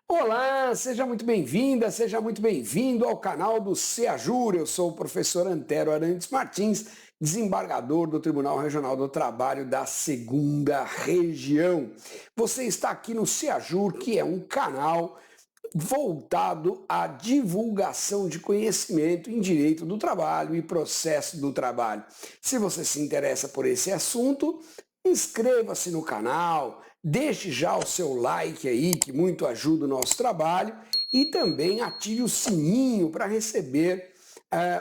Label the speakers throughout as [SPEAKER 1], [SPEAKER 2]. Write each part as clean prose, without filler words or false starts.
[SPEAKER 1] Olá, seja muito bem-vinda, seja muito bem-vindo ao canal do CEAJUR. Eu sou o professor Antero Arantes Martins, desembargador do Tribunal Regional do Trabalho da Segunda Região. Você está aqui no CEAJUR, que é um canal voltado à divulgação de conhecimento em direito do trabalho e processo do trabalho. Se você se interessa por esse assunto, inscreva-se no canal, deixe já o seu like aí, que muito ajuda o nosso trabalho, e também ative o sininho para receber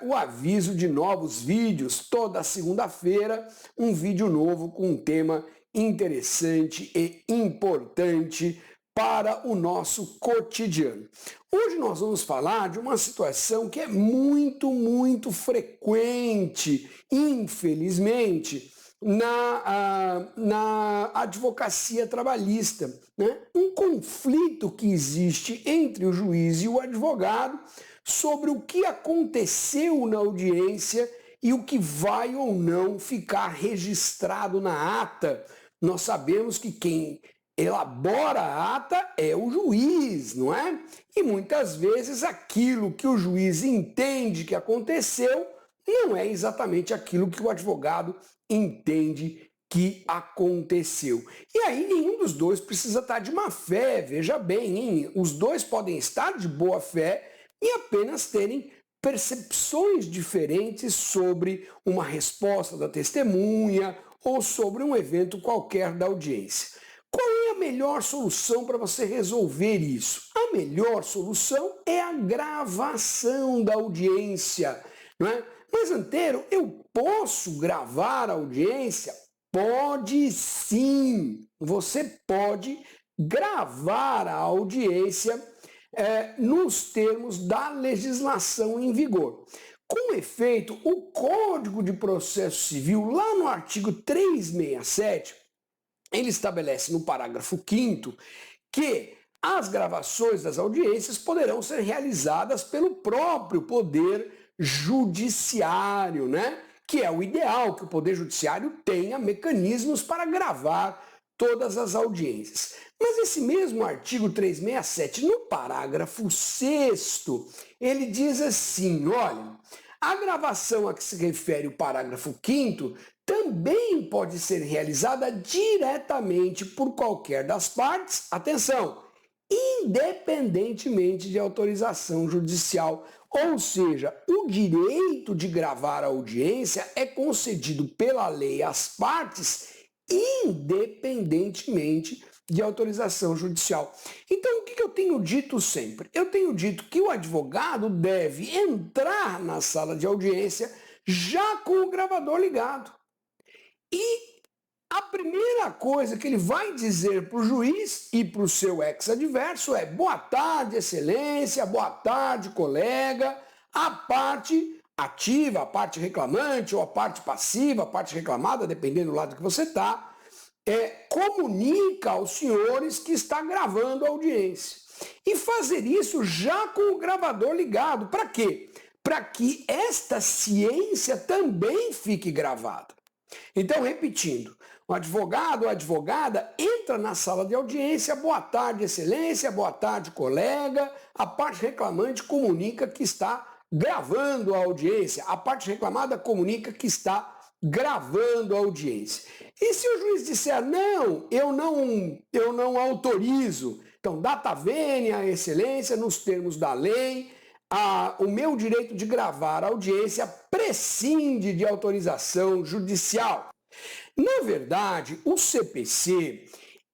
[SPEAKER 1] o aviso de novos vídeos. Toda segunda-feira, um vídeo novo com um tema interessante e importante para o nosso cotidiano. Hoje nós vamos falar de uma situação que é muito frequente, infelizmente, na advocacia trabalhista, né? Um conflito que existe entre o juiz e o advogado sobre o que aconteceu na audiência e o que vai ou não ficar registrado na ata. Nós sabemos que quem elabora a ata é o juiz, não é? E muitas vezes aquilo que o juiz entende que aconteceu não é exatamente aquilo que o advogado entende que aconteceu. E aí nenhum dos dois precisa estar de má fé, veja bem, hein? Os dois podem estar de boa fé e apenas terem percepções diferentes sobre uma resposta da testemunha ou sobre um evento qualquer da audiência. Qual é a melhor solução para você resolver isso? A melhor solução é a gravação da audiência, não é? Mas, Antero, eu posso gravar a audiência? Pode sim! Você pode gravar a audiência nos termos da legislação em vigor. Com efeito, o Código de Processo Civil, lá no artigo 367, ele estabelece no parágrafo 5º que as gravações das audiências poderão ser realizadas pelo próprio Poder Judiciário, né? Que é o ideal, que o Poder Judiciário tenha mecanismos para gravar todas as audiências. Mas esse mesmo artigo 367, no parágrafo 6º, ele diz assim, olha, a gravação a que se refere o parágrafo 5º também pode ser realizada diretamente por qualquer das partes, atenção, independentemente de autorização judicial. Ou seja, o direito de gravar a audiência é concedido pela lei às partes, independentemente de autorização judicial. Então, o que eu tenho dito sempre? Eu tenho dito que o advogado deve entrar na sala de audiência já com o gravador ligado. E a primeira coisa que ele vai dizer para o juiz e para o seu ex-adverso é: boa tarde, excelência, boa tarde, colega. A parte ativa, a parte reclamante ou a parte passiva, a parte reclamada, dependendo do lado que você está, comunica aos senhores que está gravando a audiência. E fazer isso já com o gravador ligado. Para quê? Para que esta ciência também fique gravada. Então, repetindo, o advogado ou a advogada entra na sala de audiência, boa tarde, excelência, boa tarde, colega. A parte reclamante comunica que está gravando a audiência. A parte reclamada comunica que está gravando a audiência. E se o juiz disser, não, eu não autorizo, então, data vênia, excelência, nos termos da lei, o meu direito de gravar a audiência prescinde de autorização judicial. Na verdade, o CPC,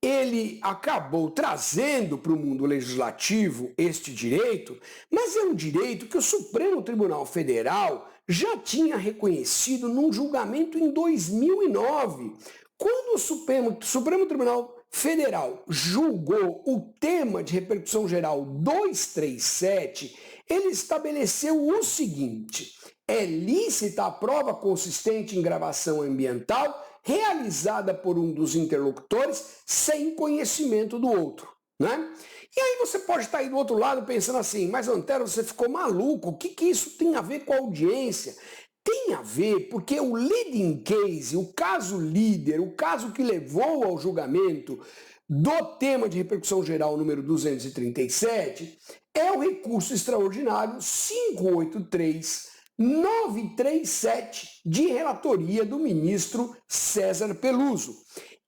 [SPEAKER 1] ele acabou trazendo para o mundo legislativo este direito, mas é um direito que o Supremo Tribunal Federal já tinha reconhecido num julgamento em 2009. Quando o Supremo Tribunal Federal julgou o tema de repercussão geral 237, ele estabeleceu o seguinte: é lícita a prova consistente em gravação ambiental realizada por um dos interlocutores sem conhecimento do outro, né? E aí você pode estar aí do outro lado pensando assim, mas Antero, você ficou maluco, o que isso tem a ver com a audiência? Tem a ver porque o leading case, o caso líder, o caso que levou ao julgamento do tema de repercussão geral número 237 é o recurso extraordinário 583-937 de relatoria do ministro César Peluso.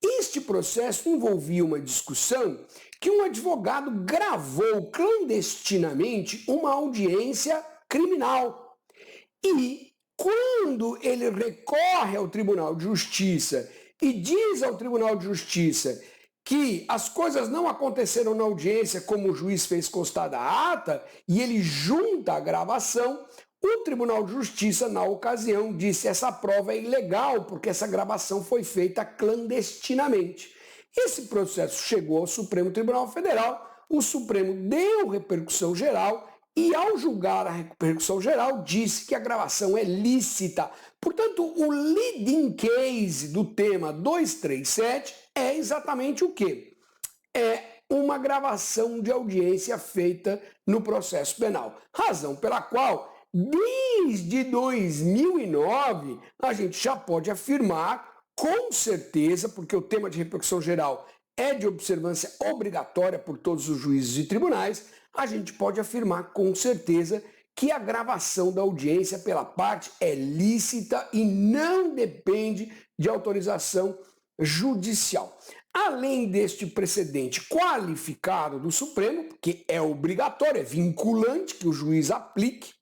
[SPEAKER 1] Este processo envolvia uma discussão que um advogado gravou clandestinamente uma audiência criminal. E quando ele recorre ao Tribunal de Justiça e diz ao Tribunal de Justiça que as coisas não aconteceram na audiência como o juiz fez constar da ata, e ele junta a gravação, o Tribunal de Justiça, na ocasião, disse que essa prova é ilegal, porque essa gravação foi feita clandestinamente. Esse processo chegou ao Supremo Tribunal Federal, o Supremo deu repercussão geral e, ao julgar a repercussão geral, disse que a gravação é lícita. Portanto, o leading case do tema 237 é exatamente o quê? É uma gravação de audiência feita no processo penal. Razão pela qual, desde 2009, a gente já pode afirmar com certeza, porque o tema de repercussão geral é de observância obrigatória por todos os juízes e tribunais, a gente pode afirmar com certeza que a gravação da audiência pela parte é lícita e não depende de autorização judicial. Além deste precedente qualificado do Supremo, que é obrigatório, é vinculante que o juiz aplique,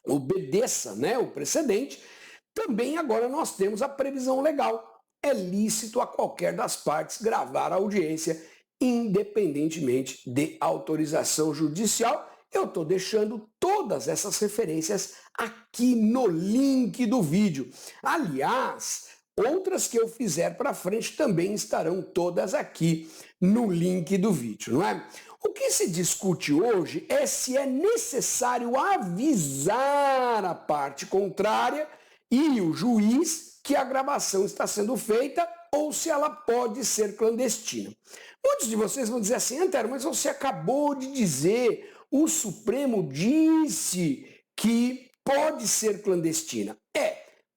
[SPEAKER 1] obedeça, o precedente, também agora nós temos a previsão legal. É lícito a qualquer das partes gravar a audiência, independentemente de autorização judicial. Eu estou deixando todas essas referências aqui no link do vídeo. Aliás, outras que eu fizer para frente também estarão todas aqui no link do vídeo, não é? O que se discute hoje é se é necessário avisar a parte contrária e o juiz que a gravação está sendo feita ou se ela pode ser clandestina. Muitos de vocês vão dizer assim, Antero, mas você acabou de dizer, o Supremo disse que pode ser clandestina.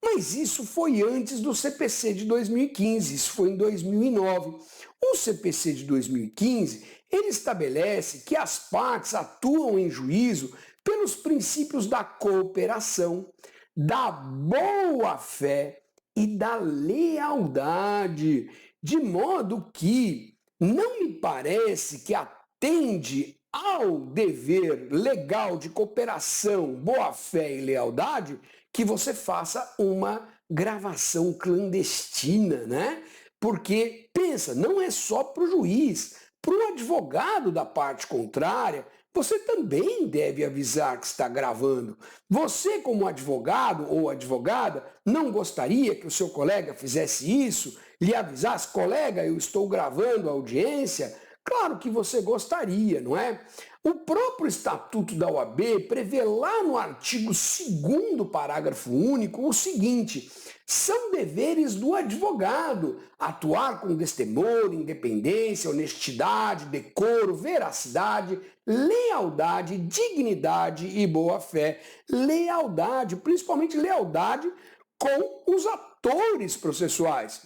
[SPEAKER 1] Mas isso foi antes do CPC de 2015, isso foi em 2009. O CPC de 2015, ele estabelece que as partes atuam em juízo pelos princípios da cooperação, da boa-fé e da lealdade, de modo que não me parece que atende ao dever legal de cooperação, boa-fé e lealdade que você faça uma gravação clandestina, né? Porque, pensa, não é só para o juiz, para o advogado da parte contrária, você também deve avisar que está gravando. Você, como advogado ou advogada, não gostaria que o seu colega fizesse isso? Lhe avisasse, colega, eu estou gravando a audiência? Claro que você gostaria, não é? O próprio Estatuto da OAB prevê lá no artigo 2º, parágrafo único, o seguinte: são deveres do advogado atuar com destemor, independência, honestidade, decoro, veracidade, lealdade, dignidade e boa-fé. Lealdade, principalmente lealdade com os atores processuais.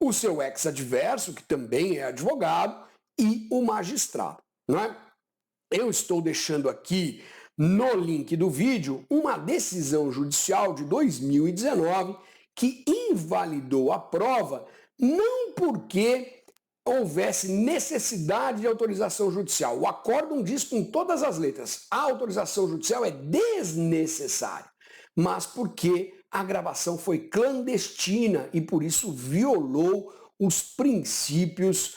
[SPEAKER 1] O seu ex-adverso, que também é advogado, e o magistrado, não é? Eu estou deixando aqui no link do vídeo uma decisão judicial de 2019 que invalidou a prova não porque houvesse necessidade de autorização judicial. O acórdão diz com todas as letras, a autorização judicial é desnecessária, mas porque a gravação foi clandestina e por isso violou os princípios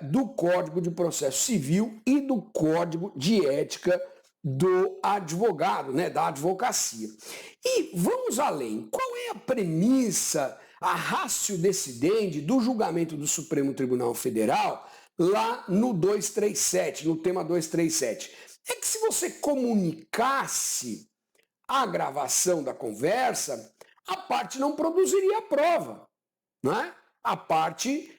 [SPEAKER 1] do Código de Processo Civil e do Código de Ética do advogado, da advocacia. E vamos além. Qual é a premissa, a ratio decidendi do julgamento do Supremo Tribunal Federal lá no 237, no tema 237? É que se você comunicasse a gravação da conversa, a parte não produziria a prova, não é? A parte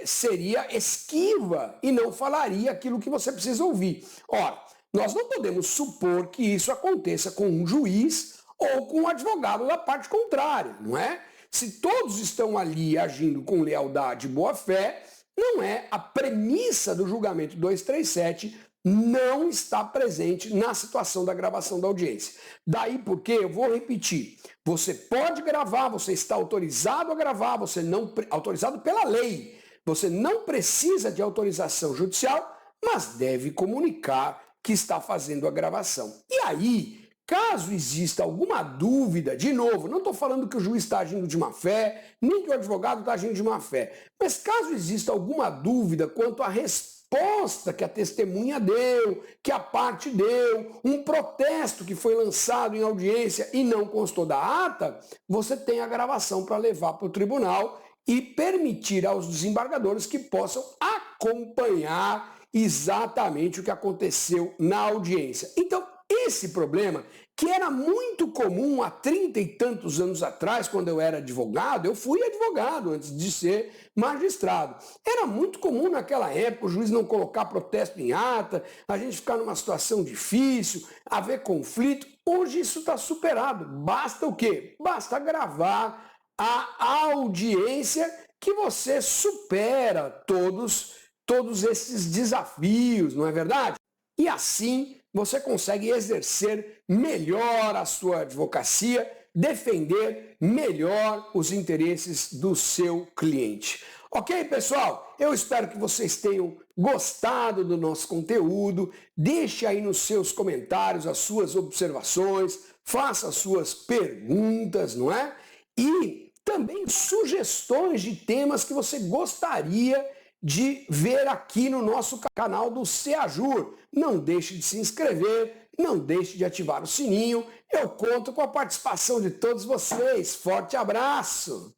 [SPEAKER 1] seria esquiva e não falaria aquilo que você precisa ouvir. Ora, nós não podemos supor que isso aconteça com um juiz ou com um advogado da parte contrária, não é? Se todos estão ali agindo com lealdade e boa-fé, não é a premissa do julgamento 237 não está presente na situação da gravação da audiência. Daí porque, eu vou repetir, você pode gravar, você está autorizado a gravar, você não autorizado pela lei, você não precisa de autorização judicial, mas deve comunicar que está fazendo a gravação. E aí, caso exista alguma dúvida, de novo, não estou falando que o juiz está agindo de má fé, nem que o advogado está agindo de má fé, mas caso exista alguma dúvida quanto à resposta que a testemunha deu, que a parte deu, um protesto que foi lançado em audiência e não constou da ata, você tem a gravação para levar para o tribunal e permitir aos desembargadores que possam acompanhar exatamente o que aconteceu na audiência. Então, esse problema, que era muito comum há 30 e tantos anos atrás, quando eu era advogado, eu fui advogado antes de ser magistrado. Era muito comum naquela época o juiz não colocar protesto em ata, a gente ficar numa situação difícil, haver conflito. Hoje isso está superado. Basta o quê? Basta gravar a audiência que você supera todos esses desafios, não é verdade? E assim você consegue exercer melhor a sua advocacia, defender melhor os interesses do seu cliente. Ok, pessoal? Eu espero que vocês tenham gostado do nosso conteúdo. Deixe aí nos seus comentários as suas observações, faça as suas perguntas, não é? E também sugestões de temas que você gostaria de ver aqui no nosso canal do CEAJUR. Não deixe de se inscrever, não deixe de ativar o sininho. Eu conto com a participação de todos vocês. Forte abraço!